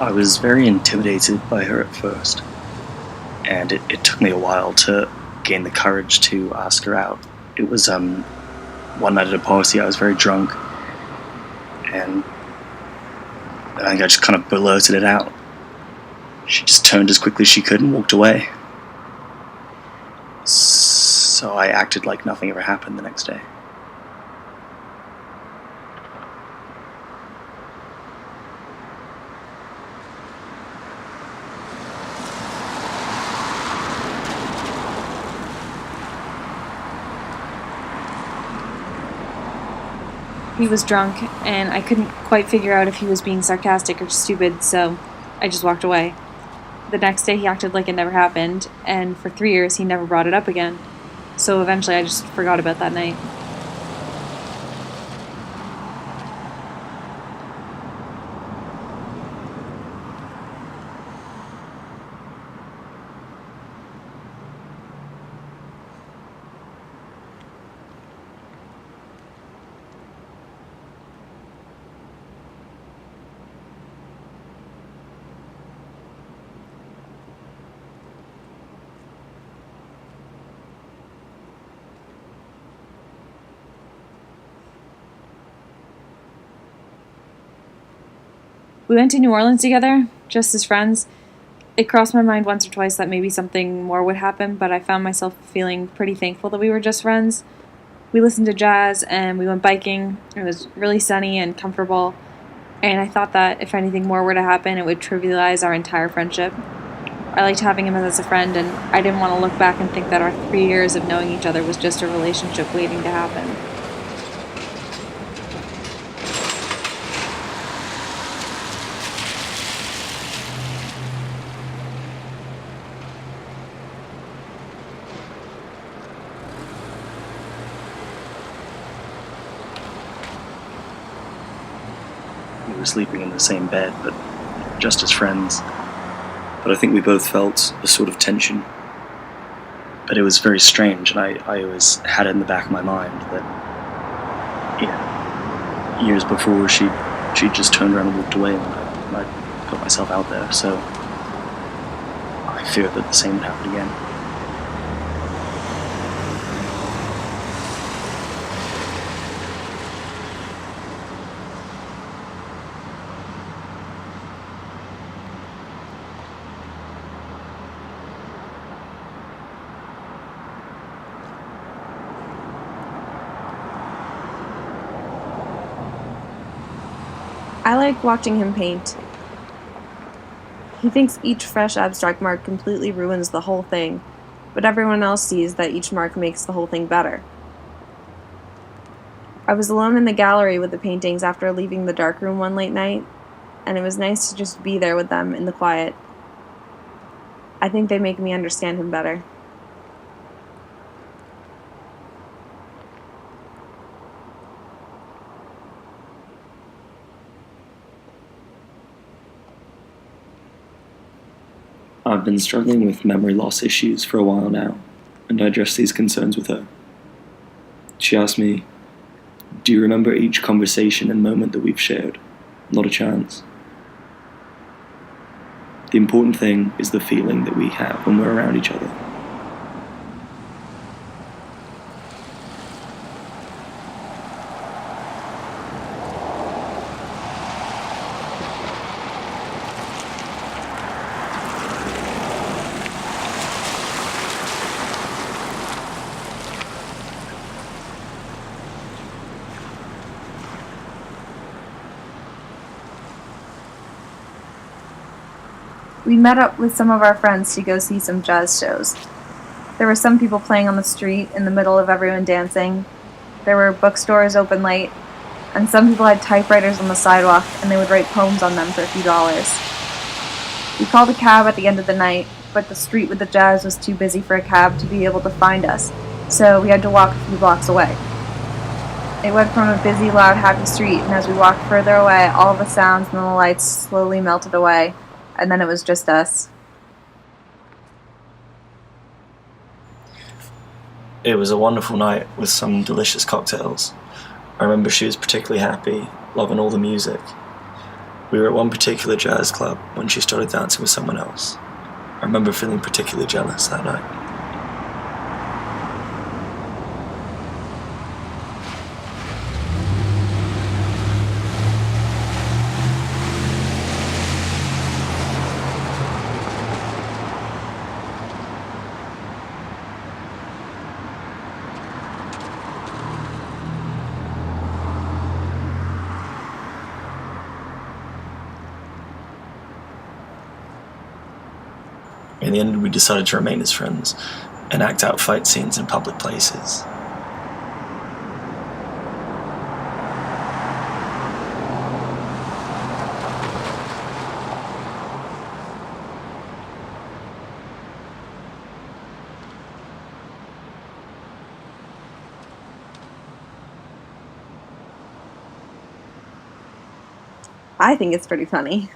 I was very intimidated by her at first, and it took me a while to gain the courage to ask her out. It was one night at a party. I was very drunk, and I think I just kind of blurted it out. She just turned as quickly as she could and walked away. So I acted like nothing ever happened the next day. He was drunk, and I couldn't quite figure out if he was being sarcastic or stupid, so I just walked away. The next day he acted like it never happened, and for 3 years he never brought it up again. So eventually I just forgot about that night. We went to New Orleans together, just as friends. It crossed my mind once or twice that maybe something more would happen, but I found myself feeling pretty thankful that we were just friends. We listened to jazz and we went biking. It was really sunny and comfortable, and I thought that if anything more were to happen, it would trivialize our entire friendship. I liked having him as a friend, and I didn't want to look back and think that our 3 years of knowing each other was just a relationship waiting to happen. We were sleeping in the same bed, but just as friends. But I think we both felt a sort of tension. But it was very strange, and I always had it in the back of my mind that, years before she just turned around and walked away when I put myself out there. So I feared that the same would happen again. I like watching him paint. He thinks each fresh abstract mark completely ruins the whole thing, but everyone else sees that each mark makes the whole thing better. I was alone in the gallery with the paintings after leaving the darkroom one late night, and it was nice to just be there with them in the quiet. I think they make me understand him better. I've been struggling with memory loss issues for a while now, and I addressed these concerns with her. She asked me, "Do you remember each conversation and moment that we've shared?" Not a chance. The important thing is the feeling that we have when we're around each other. We met up with some of our friends to go see some jazz shows. There were some people playing on the street in the middle of everyone dancing. There were bookstores open late, and some people had typewriters on the sidewalk and they would write poems on them for a few dollars. We called a cab at the end of the night, but the street with the jazz was too busy for a cab to be able to find us, so we had to walk a few blocks away. It went from a busy, loud, happy street, and as we walked further away, all the sounds and the lights slowly melted away, and then it was just us. It was a wonderful night with some delicious cocktails. I remember she was particularly happy, loving all the music. We were at one particular jazz club when she started dancing with someone else. I remember feeling particularly jealous that night. In the end, we decided to remain as friends and act out fight scenes in public places. I think it's pretty funny.